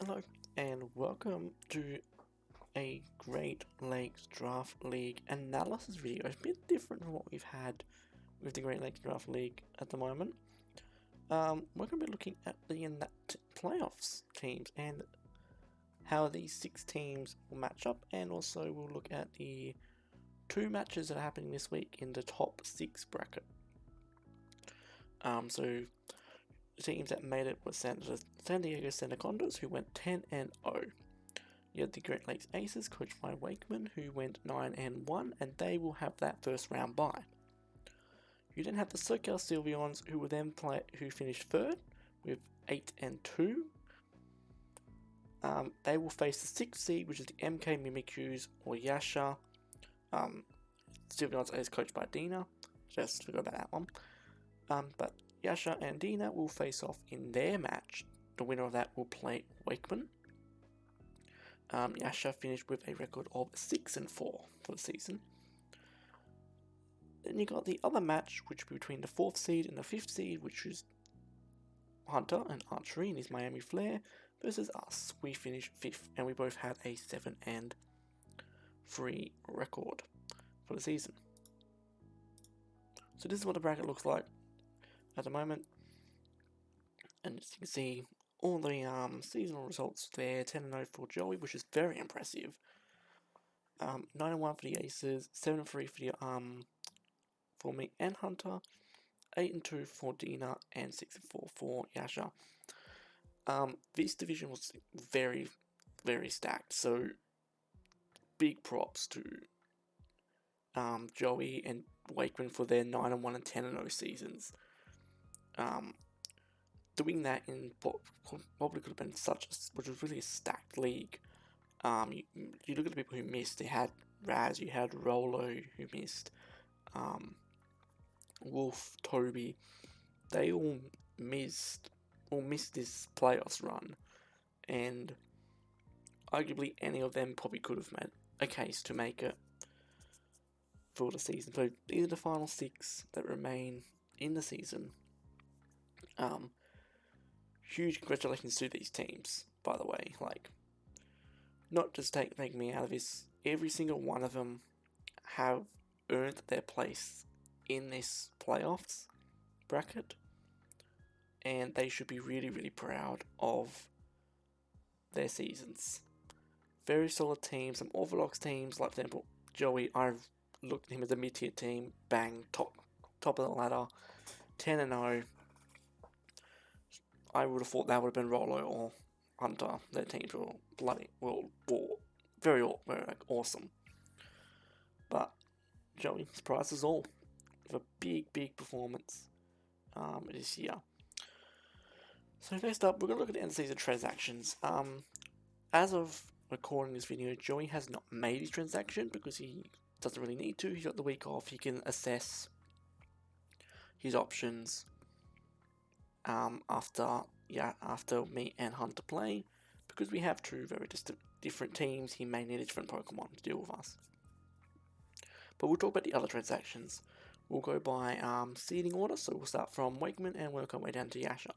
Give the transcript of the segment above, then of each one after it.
Hello and welcome to a Great Lakes Draft League analysis video. It's a bit different from what we've had with the Great Lakes Draft League at the moment. We're going to be looking at the playoffs teams and how these 6 teams will match up, and also we'll look at the 2 matches that are happening this week in the top 6 bracket. So the teams that made it were San Diego Senacondas, who went 10-0. You had the Great Lakes Aces, coached by Wakeman, who went 9-1, and they will have that first round bye. You then have the SoCal Sylveons, who finished third with 8-2. They will face the 6th seed, which is the MK Mimikyus or Yasha. Sylveons is coached by Dina. Just forgot about that one. But Yasha and Dina will face off in their match. The winner of that will play Wakeman. Yasha finished with a record of 6-4 for the season. Then you got the other match, which will be between the 4th seed and the 5th seed, which is Hunter and Archery in his Miami Flare versus us. We finished 5th, and we both had a 7-3 record for the season. So this is what the bracket looks like at the moment, and as you can see, all the seasonal results there. 10-0 for Joey, which is very impressive. 9-1 for the Aces, 7-3 for me and Hunter, 8-2 for Dina, and 6-4 for Yasha. This division was very, very stacked, so big props to Joey and Wakeman for their 9-1 and 10-0 seasons. Doing that in probably could have been which was really a stacked league. You look at the people who missed. They had Raz, you had Rolo who missed, Wolf, Toby. They all missed this playoffs run, and arguably any of them probably could have made a case to make it for the season. So these are the final 6 that remain in the season. Huge congratulations to these teams, by the way. Like, not just take me out of this. Every single one of them have earned their place in this playoffs bracket, and they should be really, really proud of their seasons. Very solid teams. Some orthodox teams, like for example Joey. I've looked at him as a mid-tier team. Bang, top of the ladder, 10-0. I would have thought that would have been Rolo or Hunter. Their teams were very awesome. But Joey surprised us all with a big performance this year. So next up, we're going to look at the end of season transactions. As of recording this video, Joey has not made his transaction because he doesn't really need to. He's got the week off. He can assess his options after me and Hunter play, because we have 2 very different teams. He may need a different Pokemon to deal with us. But we'll talk about the other transactions. We'll go by seeding order, so we'll start from Wakeman and work our way down to Yasha.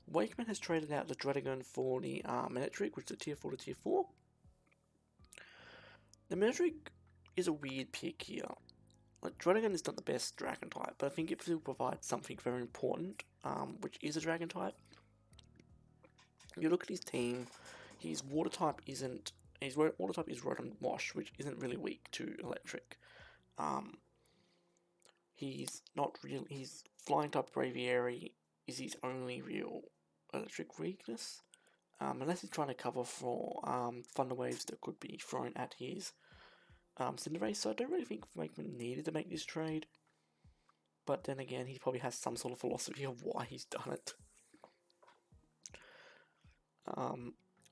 Wakeman has traded out the Dragon for the Manectric, which is a tier 4 to tier 4. The Manectric is a weird pick here. Like, Dragon is not the best dragon type, but I think it will provide something very important, which is a dragon type. You look at his team, his water type is Rotom Wash, which isn't really weak to electric. His flying type Braviary is his only real electric weakness, unless he's trying to cover for Thunder Waves that could be thrown at his Cinderace. So I don't really think Wakeman needed to make this trade, but then again, he probably has some sort of philosophy of why he's done it.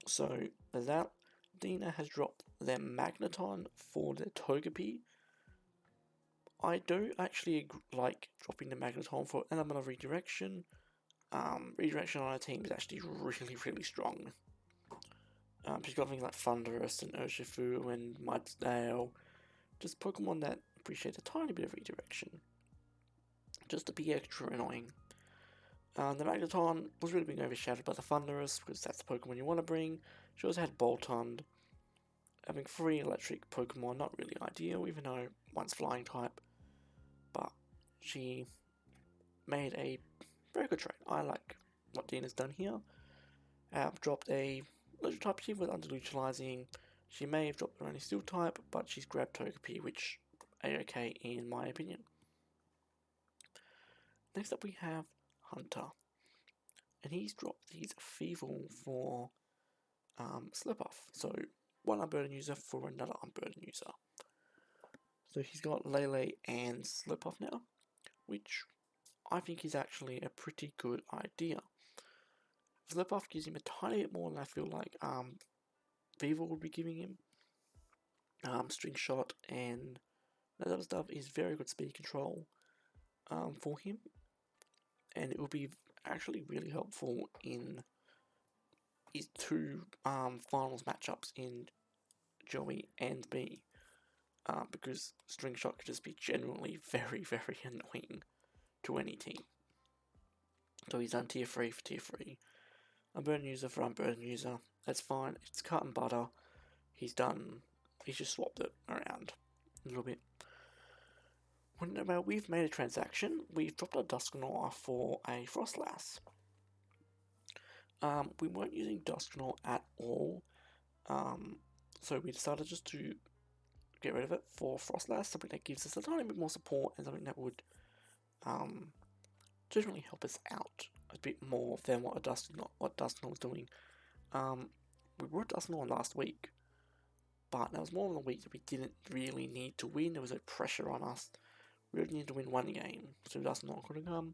So there's that. Dina has dropped their Magneton for their Togepi. I do actually like dropping the Magneton for an element of redirection. Redirection on our team is actually really strong. She's got things like Thundurus and Urshifu and Mudsdale. Just Pokemon that appreciate a tiny bit of redirection, just to be extra annoying. The Magneton was really being overshadowed by the Thunderous because that's the Pokemon you want to bring. She also had Boltund. Having 3 electric Pokemon, not really ideal, even though one's flying type. But she made a very good trade. I like what Dina's done here. Dropped a electric type she was under-neutralizing. She may have dropped her only steel type, but she's grabbed Togepi, which A-okay in my opinion. Next up we have Hunter. And he's dropped his Feeble for Slip-Off. So one Unburden user for another Unburden user. So he's got Lele and Slip-Off now, which I think is actually a pretty good idea. Slip-Off gives him a tiny bit more than I feel like Feeble would be giving him. String Shot and that other stuff is very good speed control for him, and it will be actually really helpful in his 2 finals matchups in Joey and me, because String Shot could just be generally very, very annoying to any team. So he's done tier 3 for tier 3. Unburden user for Unburden user. That's fine. It's cut and butter. He's just swapped it around a little bit. When we've made a transaction, we've dropped a Dusknoir for a Frostlass. We weren't using Dusknoir at all, so we decided just to get rid of it for Frostlass, something that gives us a tiny bit more support and something that would generally help us out a bit more than what Dusknoir was doing. We brought Dusknoir last week, but that was more of a week that we didn't really need to win. There was no pressure on us. We only needed to win 1 game, so Dusknoir couldn't come.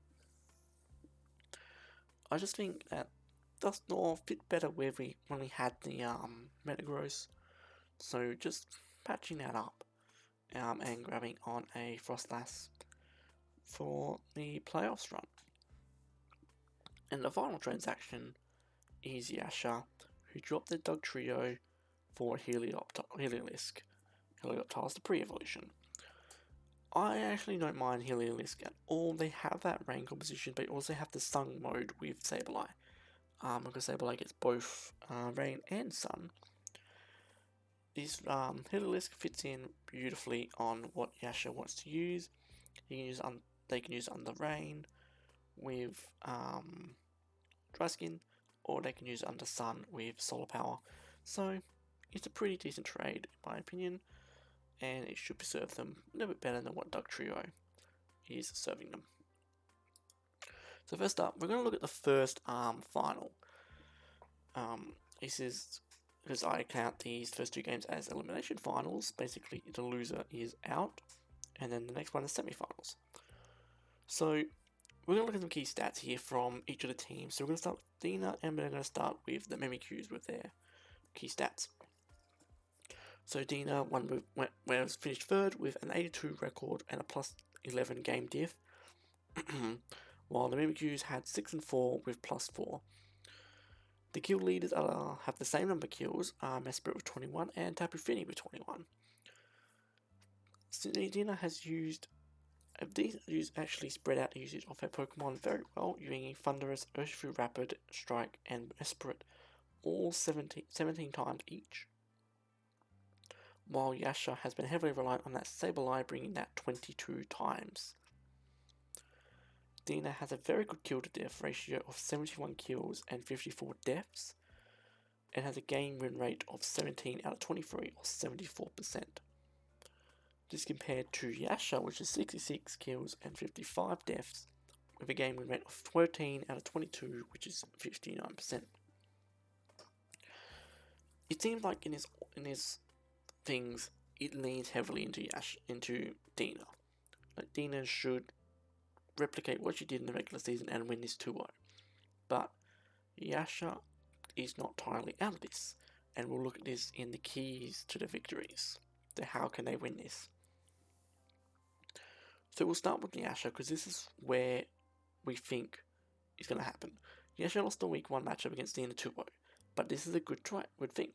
I just think that Dusknoir fit better when we had the Metagross, so just patching that up and grabbing on a Frostlass for the playoffs run. And the final transaction is Yasha, who dropped the Dog Trio for Heliolisk. Helioptile's the pre-evolution. I actually don't mind Heliolisk at all. They have that rain composition, but also have the sun mode with Sableye. Because Sableye gets both rain and sun. This Heliolisk fits in beautifully on what Yasha wants to use. They can use under rain with dry skin, or they can use under sun with solar power. So it's a pretty decent trade in my opinion, and it should serve them a little bit better than what Dug Trio is serving them. So first up, we're going to look at the first final. This is because I count these first 2 games as elimination finals. Basically, the loser is out, and then the next one is semi-finals. So we're going to look at some key stats here from each of the teams. So we're going to start with Dina, and we're going to start with the Mimikyus with their key stats. So Dina was finished 3rd with an 82 record and a plus 11 game diff, while the Mimikyus had 6 and 4 with plus 4. The kill leaders have the same number of kills, Mesprit with 21 and Tapu Fini with 21. Dina has actually spread out the usage of her Pokemon very well, using Thunderous, Urshifu Rapid, Strike, and Mesprit all 17 times each. While Yasha has been heavily reliant on that Sableye, bringing that 22 times. Dina has a very good kill to death ratio of 71 kills and 54 deaths, and has a game win rate of 17 out of 23 or 74%. This compared to Yasha, which is 66 kills and 55 deaths, with a game win rate of 13 out of 22, which is 59%. It seems like in his things, it leans heavily into Dina. Like Dina should replicate what she did in the regular season and win this 2-0. But Yasha is not entirely out of this, and we'll look at this in the keys to the victories. So how can they win this? So we'll start with Yasha, because this is where we think is going to happen. Yasha lost the week 1 matchup against Dina 2-0, but this is a good thing,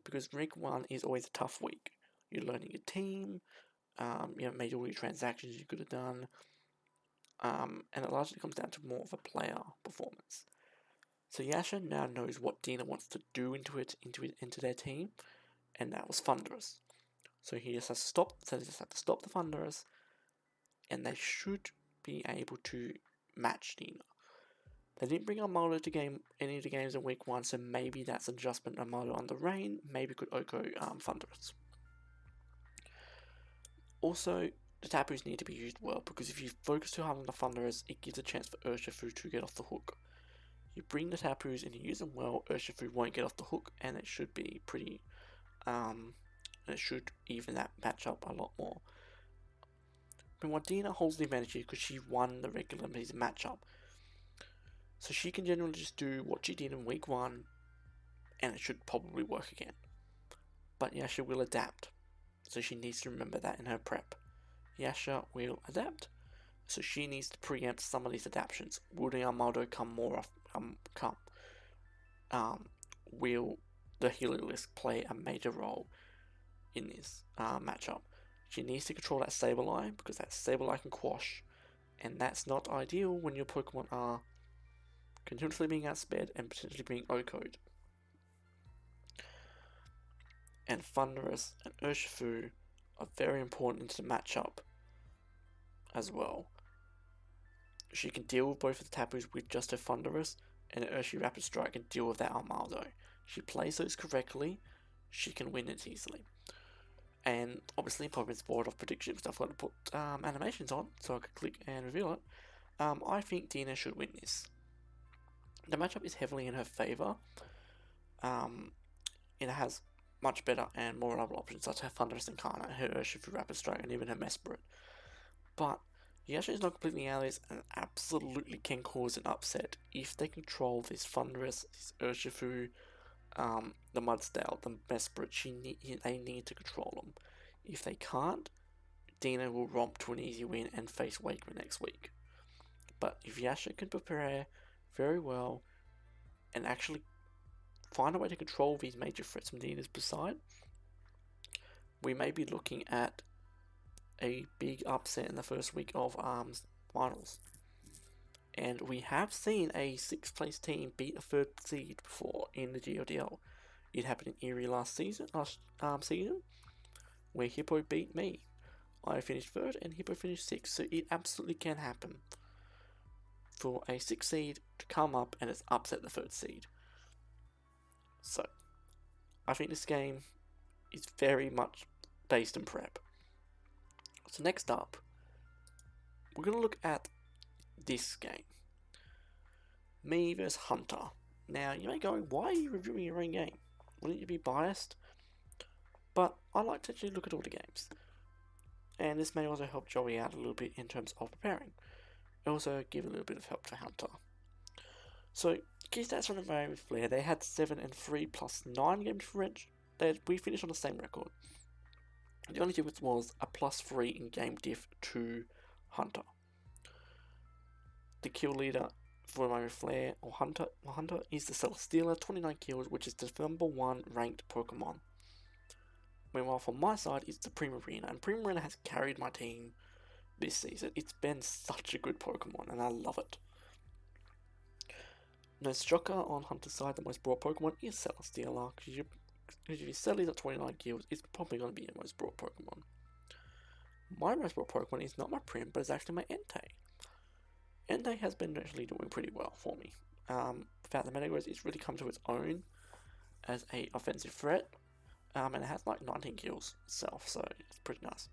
because week 1 is always a tough week. You're learning your team, you haven't made all your transactions you could have done. and it largely comes down to more of a player performance. So Yasha now knows what Dina wants to do into their team, and that was Thunderous. So he just has to stop. So they just have to stop the Thunderous, and they should be able to match Dina. They didn't bring Armado to any of the games in week 1, so maybe that's an adjustment. Armado on the rain, maybe could Oko Thunderous. Also, the Tapus need to be used well, because if you focus too hard on the Thunderous, it gives a chance for Urshifu to get off the hook. You bring the Tapus and you use them well, Urshifu won't get off the hook, and it should be pretty, it should even that matchup a lot more. But Dina holds the advantage here because she won the regular matchup. So she can generally just do what she did in week 1, and it should probably work again. But Yasha will adapt, so she needs to remember that in her prep. Yasha will adapt, so she needs to preempt some of these adaptations. Will the Armado come more often? Will the Heliolisk play a major role in this matchup? She needs to control that Sableye, because that Sableye can quash, and that's not ideal when your Pokemon are continuously being outsped and potentially being OHKO'd. And Thunderous and Urshifu are very important into the matchup as well. She can deal with both of the Tapus with just her Thunderous, and an Urshifu Rapid Strike can deal with that Armado. She plays those correctly, she can win it easily. And obviously, Pokemon's board of predictions, I've got to put animations on so I can click and reveal it. I think Dina should win this. The matchup is heavily in her favour. It has much better and more reliable options such as her Thunderous Incarnate, her Urshifu Rapid Strike, and even her Mesprit. But Yasha is not completely out of this and absolutely can cause an upset if they control this Thunderous, this Urshifu, the Mudsdale, the Mesprit. They need to control them. If they can't, Dina will romp to an easy win and face Waker next week. But if Yasha can prepare very well and actually find a way to control these major threats from Dina's side, we may be looking at a big upset in the first week of finals. And we have seen a 6th place team beat a 3rd seed before in the GLDL. It happened in Erie last season, where Hippo beat me. I finished 3rd and Hippo finished 6th, so it absolutely can happen for a 6th seed to come up and it's upset the 3rd seed. So, I think this game is very much based in prep. So next up, we're going to look at this game. Me versus Hunter. Now, you may go, why are you reviewing your own game? Wouldn't you be biased? But I like to actually look at all the games. And this may also help Joey out a little bit in terms of preparing. Also give a little bit of help to Hunter. So, key stats from the Mario with Flair, they had 7 and 3 plus 9 game differential. We finished on the same record. The only difference was a plus 3 in game diff to Hunter. The kill leader for Mario Flair or Hunter is the Celesteela, 29 kills, which is the #1 ranked Pokemon. Meanwhile, from my side, it's the Primarina, and Primarina has carried my team this season. It's been such a good Pokemon, and I love it. Nuzlocke on Hunter's side, the most broad Pokemon is Celesteela, because if you sell it at 29 kills, it's probably going to be your most broad Pokemon. My most broad Pokemon is not my Prim, but it's actually my Entei. Entei has been actually doing pretty well for me. Without the Metagross, it's really come to its own as a offensive threat, and it has like 19 kills itself, so it's pretty nice.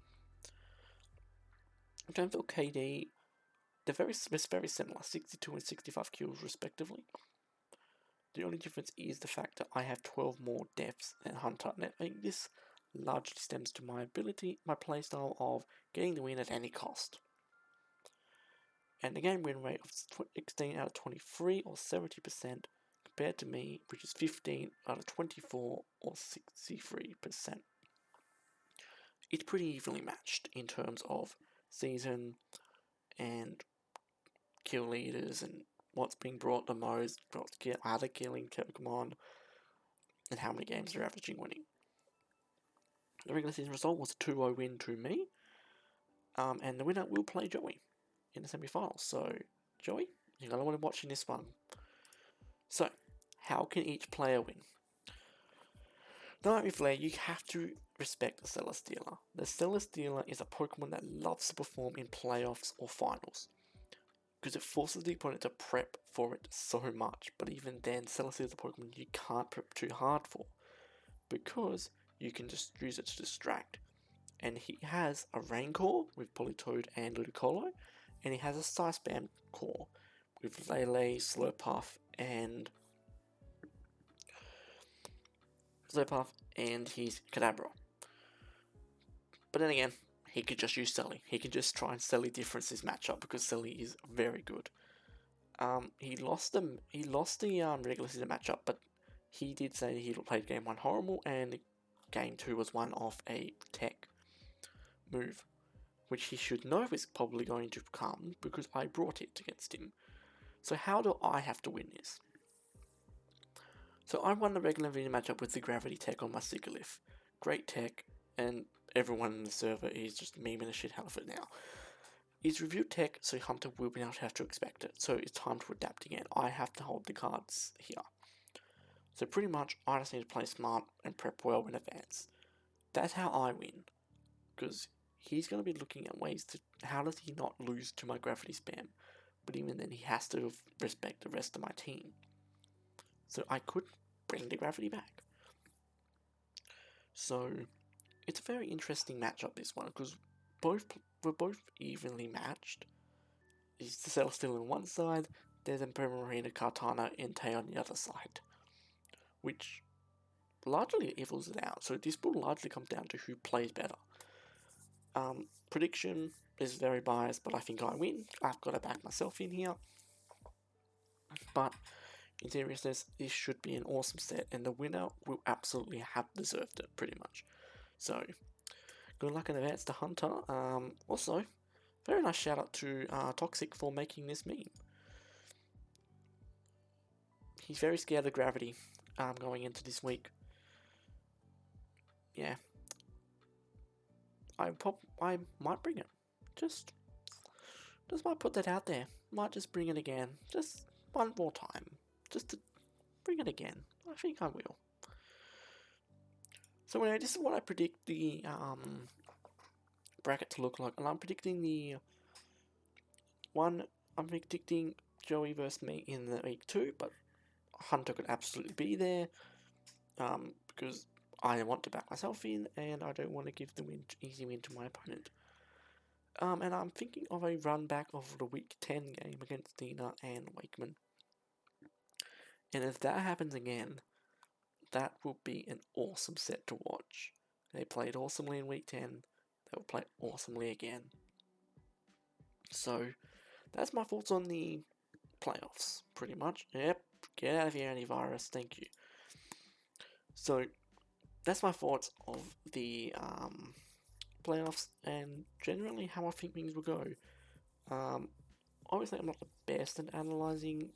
In terms of KD, it's very similar, 62 and 65 kills respectively. The only difference is the fact that I have 12 more deaths than Hunter, and I think this largely stems to my playstyle of getting the win at any cost. And the game win rate of 16 out of 23 or 70% compared to me, which is 15 out of 24 or 63%. It's pretty evenly matched in terms of season and kill leaders and what's being brought the most, how they're killing Pokemon, and how many games they're averaging winning. The regular season result was a 2-0 win to me, and the winner will play Joey in the semi-finals. So, Joey, you're going to want to watch in this one. So, how can each player win? Now, with Flare, you have to respect the Celesteela. The Celesteela is a Pokemon that loves to perform in playoffs or finals, because it forces the opponent to prep for it so much. But even then, Celesteela is a Pokemon you can't prep too hard for, because you can just use it to distract. And he has a Rain Core with Politoed and Ludicolo, and he has a Side Spam Core with Lele, Slurpuff, and his Kadabra. But then again, he could just use Selly. He could just try and Selly difference his matchup, because Selly is very good. He lost the regular season matchup, but he did say he played game 1 horrible, and game 2 was one off a tech move, which he should know is probably going to come, because I brought it against him. So how do I have to win this? So I won the regular video matchup with the Gravity Tech on my Sigilyph. Great tech, and everyone in the server is just memeing the shit out of it now. It's reviewed tech, so Hunter will be able to have to expect it, so it's time to adapt again. I have to hold the cards here. So pretty much, I just need to play smart and prep well in advance. That's how I win, because he's going to be looking at ways to, how does he not lose to my Gravity Spam? But even then, he has to respect the rest of my team. So I could bring the Gravity back. So it's a very interesting matchup, this one, because we're both evenly matched. It's the Celesteela on one side, there's Emperor Marina, Kartana, and Tay on the other side, which largely evils it out. So this will largely come down to who plays better. Prediction is very biased, but I think I win. I've got to back myself in here. But in seriousness, this should be an awesome set, and the winner will absolutely have deserved it, pretty much. So, good luck in advance to Hunter. Also, very nice shout out to Toxic for making this meme. He's very scared of gravity going into this week. Yeah. I might bring it. Just might put that out there. Might just bring it again. Just one more time. Just to bring it again. I think I will. So anyway, this is what I predict the bracket to look like. And I'm predicting I'm predicting Joey versus me in the week 2, but Hunter could absolutely be there. Because I want to back myself in, and I don't want to give the easy win to my opponent. And I'm thinking of a run back of the week 10 game against Dina and Wakeman. And if that happens again, that will be an awesome set to watch. They played awesomely in week 10, they will play awesomely again. So, that's my thoughts on the playoffs, pretty much. Yep, get out of here, antivirus, thank you. So, that's my thoughts of the playoffs, and generally how I think things will go. Obviously I'm not the best at analysing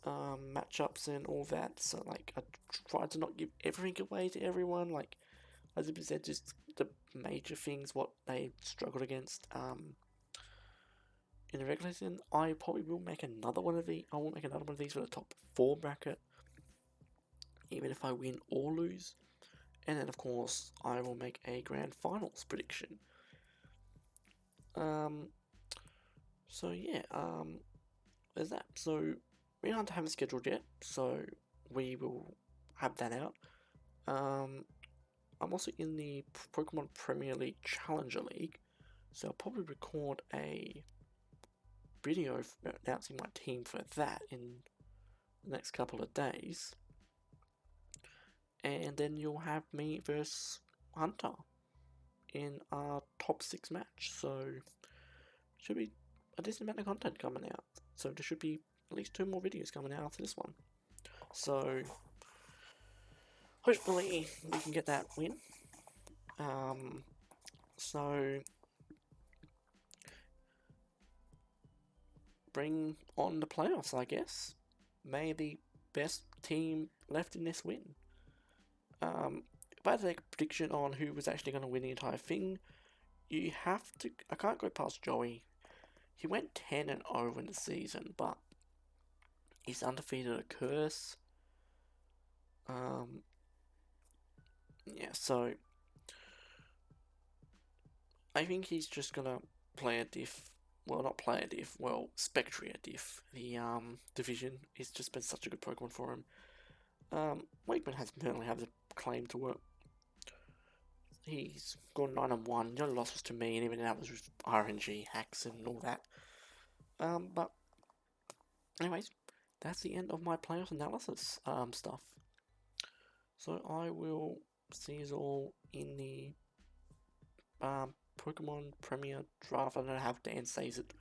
matchups and all that, so like I try to not give everything away to everyone, like as I said, just the major things what they struggled against in the regular season. I probably will make another one of these. I will make another one of these for the top 4 bracket, even if I win or lose. And then, of course, I will make a grand finals prediction. So yeah, there's that. So we don't have it scheduled yet, so we will have that out. I'm also in the Pokemon Premier League Challenger League, so I'll probably record a video announcing my team for that in the next couple of days. And then you'll have me versus Hunter in our top 6 match. So, should be a decent amount of content coming out. So, there should be at least 2 more videos coming out after this one. So, hopefully, we can get that win. So, bring on the playoffs, I guess. May the best team left in this win. If I had to make a prediction on who was actually going to win the entire thing, you have to. I can't go past Joey. He went 10-0 in the season, but he's undefeated a curse. Yeah, so I think he's just gonna play a diff. Well, not play a diff. Well, Spectria diff. The division. It's just been such a good Pokemon for him. Wakeman has certainly have the claim to it. He's gone 9-1. The only loss was to me, and even that was just RNG hacks and all that. But anyways, that's the end of my playoff analysis stuff. So I will see you all in the Pokemon Premier Draft. I don't know how Dan says it.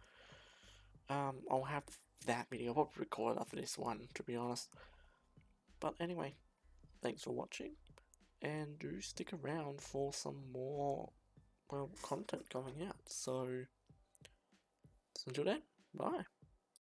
I'll have that video. I'll probably record after this one, to be honest. But anyway, thanks for watching, and do stick around for some more, well, content coming out. So until then, bye.